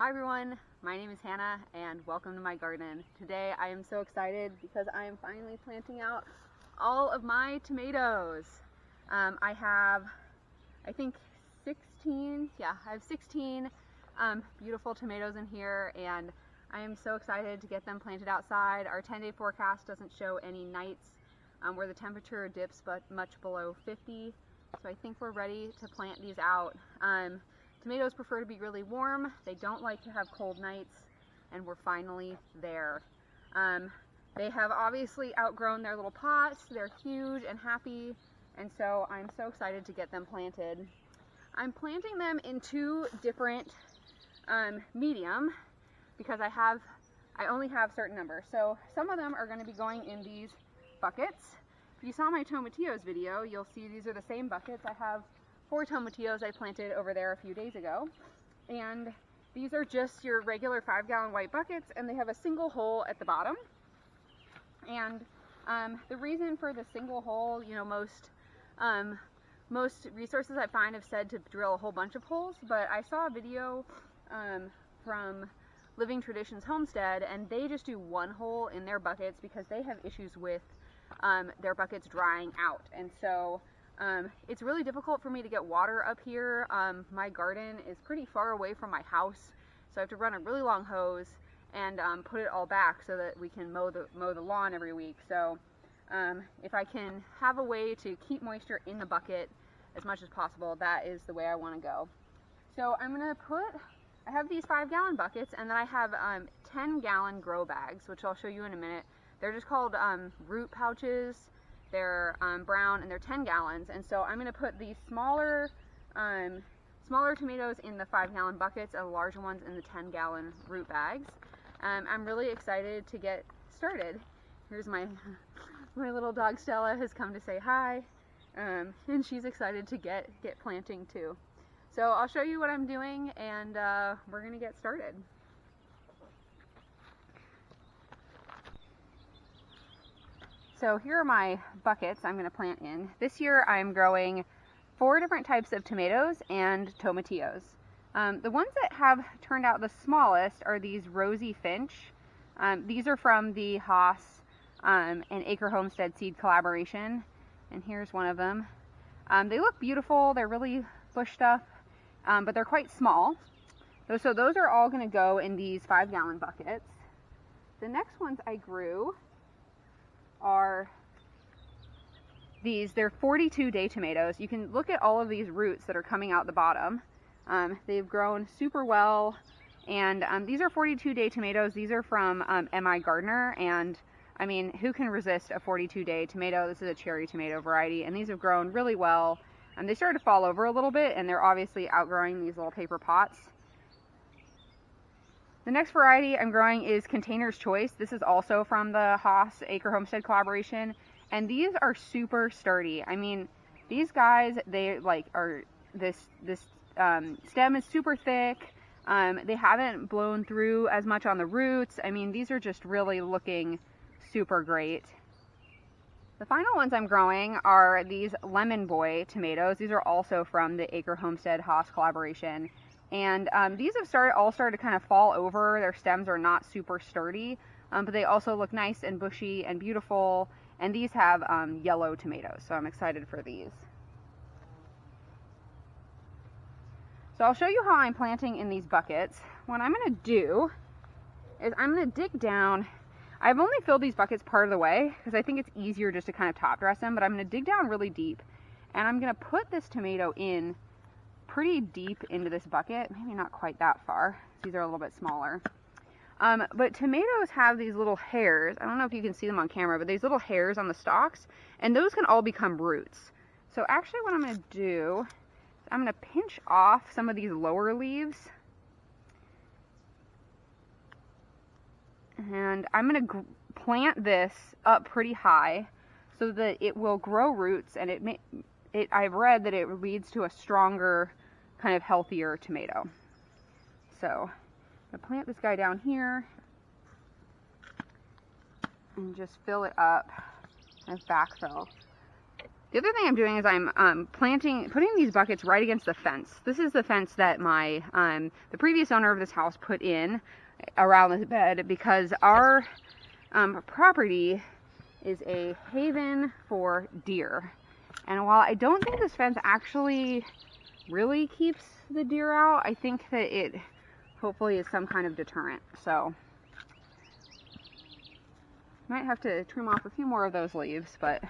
Hi everyone, my name is Hannah and welcome to my garden. Today I am so excited because I am finally planting out all of my tomatoes. I have, I think 16, I have 16 beautiful tomatoes in here, and I am so excited to get them planted outside. Our 10-day forecast doesn't show any nights where the temperature dips but much below 50, so I think we're ready to plant these out. Tomatoes prefer to be really warm. They don't like to have cold nights, and we're finally there. They have obviously outgrown their little pots. They're huge and happy, and so I'm so excited to get them planted. I'm planting them in two different medium because I only have certain numbers. So some of them are going to be going in these buckets. If you saw my tomatillos video, you'll see these are the same buckets. I have 4 tomatillos I planted over there a few days ago, and these are just your regular 5-gallon white buckets, and they have a single hole at the bottom. And the reason for the single hole, you know, most resources I find have said to drill a whole bunch of holes, but I saw a video from Living Traditions Homestead, and they just do one hole in their buckets because they have issues with their buckets drying out. And so it's really difficult for me to get water up here. My garden is pretty far away from my house, so I have to run a really long hose and put it all back so that we can mow the lawn every week. So if I can have a way to keep moisture in the bucket as much as possible, that is the way I want to go. So I have these 5-gallon buckets, and then I have 10-gallon grow bags, which I'll show you in a minute. They're just called root pouches. They're brown, and they're 10 gallons, and so I'm going to put these smaller tomatoes in the 5-gallon buckets and the larger ones in the 10-gallon root bags. I'm really excited to get started. Here's my little dog Stella has come to say hi, and she's excited to get planting too. So I'll show you what I'm doing, and we're going to get started. So here are my buckets I'm going to plant in. This year I'm growing 4 different types of tomatoes and tomatillos. The ones that have turned out the smallest are these Rosy Finch. These are from the Haas and Acre Homestead Seed collaboration, and here's one of them. They look beautiful. They're really bush stuff, but they're quite small. So those are all going to go in these 5-gallon buckets. The next ones I grew are these. They're 42-day tomatoes. You can look at all of these roots that are coming out the bottom. They've grown super well, and these are 42-day tomatoes. These are from M.I. Gardner, and I mean, who can resist a 42-day tomato? This is a cherry tomato variety, and these have grown really well. They started to fall over a little bit, and they're obviously outgrowing these little paper pots. The next variety I'm growing is Container's Choice. This is also from the Haas Acre Homestead collaboration, and these are super sturdy. I mean, these guys, they this stem is super thick. They haven't blown through as much on the roots. I mean, these are just really looking super great. The final ones I'm growing are these Lemon Boy tomatoes. These are also from the Acre Homestead Haas collaboration. And these have all started to kind of fall over. Their stems are not super sturdy, but they also look nice and bushy and beautiful. And these have yellow tomatoes, so I'm excited for these. So I'll show you how I'm planting in these buckets. What I'm going to do is I'm going to dig down. I've only filled these buckets part of the way because I think it's easier just to kind of top dress them, but I'm going to dig down really deep, and I'm going to put this tomato in pretty deep into this bucket, maybe not quite that far. These are a little bit smaller. But tomatoes have these little hairs. I don't know if you can see them on camera, but these little hairs on the stalks, and those can all become roots. So actually what I'm going to do is I'm going to pinch off some of these lower leaves, and I'm going to plant this up pretty high so that it will grow roots, and I've read that it leads to a stronger, kind of healthier tomato. So I'm gonna plant this guy down here and just fill it up and backfill. The other thing I'm doing is I'm putting these buckets right against the fence. This is the fence that my the previous owner of this house put in around the bed because our property is a haven for deer. And while I don't think this fence actually really keeps the deer out, I think that it hopefully is some kind of deterrent. So might have to trim off a few more of those leaves, but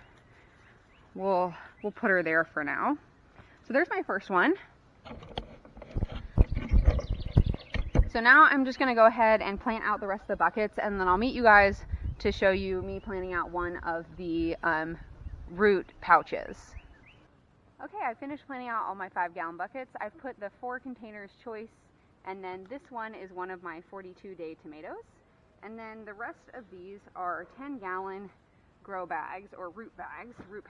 we'll put her there for now. So there's my first one. So now I'm just gonna go ahead and plant out the rest of the buckets, and then I'll meet you guys to show you me planting out one of the root pouches. Okay, I finished planting out all my 5-gallon buckets. I've put the 4 containers choice, and then this one is one of my 42-day tomatoes. And then the rest of these are 10-gallon grow bags or root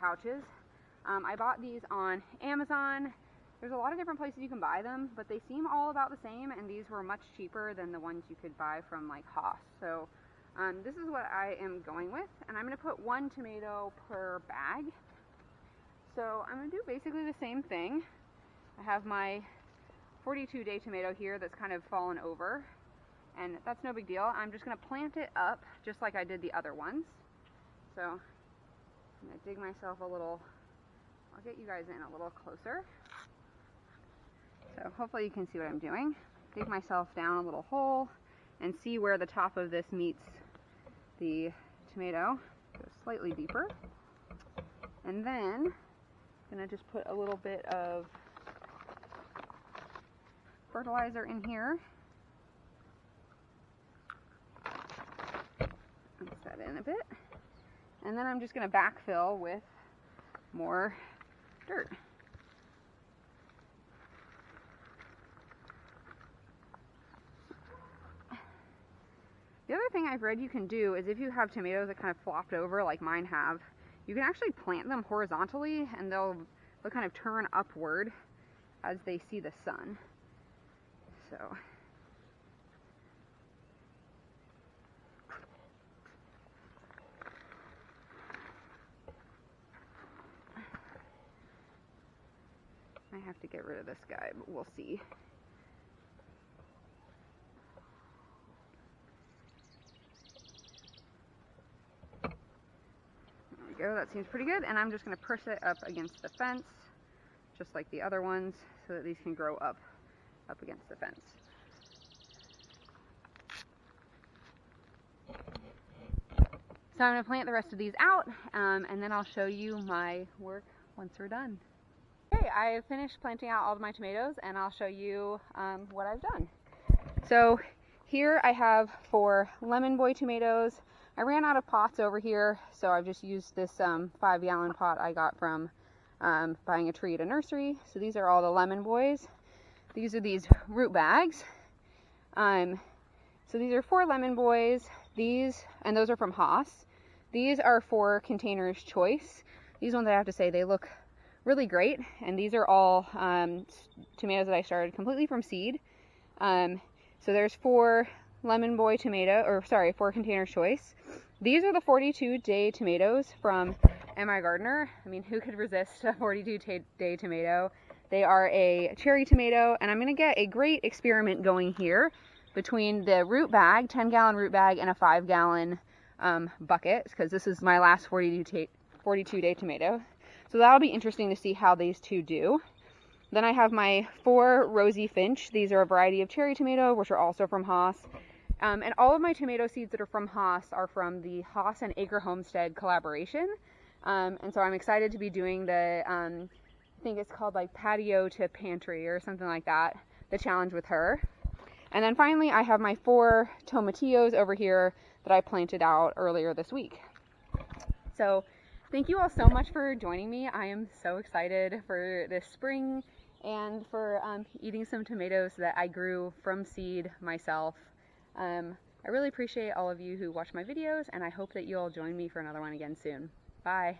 pouches. I bought these on Amazon. There's a lot of different places you can buy them, but they seem all about the same, and these were much cheaper than the ones you could buy from like Haas. So this is what I am going with, and I'm going to put 1 tomato per bag. So I'm going to do basically the same thing. I have my 42-day tomato here that's kind of fallen over, and that's no big deal. I'm just going to plant it up just like I did the other ones. So I'm going to dig myself a little, I'll get you guys in a little closer. So hopefully you can see what I'm doing. Dig myself down a little hole and see where the top of this meets the tomato. Go slightly deeper. And then I'm going to just put a little bit of fertilizer in here. Mix that in a bit. And then I'm just going to backfill with more dirt. The other thing I've read you can do is if you have tomatoes that kind of flopped over like mine have, you can actually plant them horizontally and they'll kind of turn upward as they see the sun. So I have to get rid of this guy, but we'll see. There we go, that seems pretty good. And I'm just going to push it up against the fence, just like the other ones, so that these can grow up against the fence. So I'm going to plant the rest of these out, and then I'll show you my work once we're done. Okay, I have finished planting out all of my tomatoes, and I'll show you what I've done. So here I have 4 lemon boy tomatoes. I ran out of pots over here, so I've just used this 5-gallon pot I got from buying a tree at a nursery. So these are all the lemon boys. These are these root bags. So these are 4 lemon boys. These, and those are from Haas. These are 4 containers choice. These ones I have to say they look really great, and these are all tomatoes that I started completely from seed. So there's 4 lemon boy tomato, or sorry, 4 container choice. These are the 42-day tomatoes from My Gardener. I mean, who could resist a 42-day tomato? They are a cherry tomato, and I'm going to get a great experiment going here between the root bag, 10-gallon root bag, and a 5-gallon bucket, because this is my last 42-day tomato. So that'll be interesting to see how these two do. Then I have my 4 Rosy Finch. These are a variety of cherry tomato, which are also from Haas. And all of my tomato seeds that are from Haas are from the Haas and Acre Homestead collaboration. And so I'm excited to be doing the, I think it's called like patio to pantry or something like that, the challenge with her. And then finally I have my 4 tomatillos over here that I planted out earlier this week. So thank you all so much for joining me. I am so excited for this spring and for eating some tomatoes that I grew from seed myself. I really appreciate all of you who watch my videos, and I hope that you all join me for another one again soon. Bye.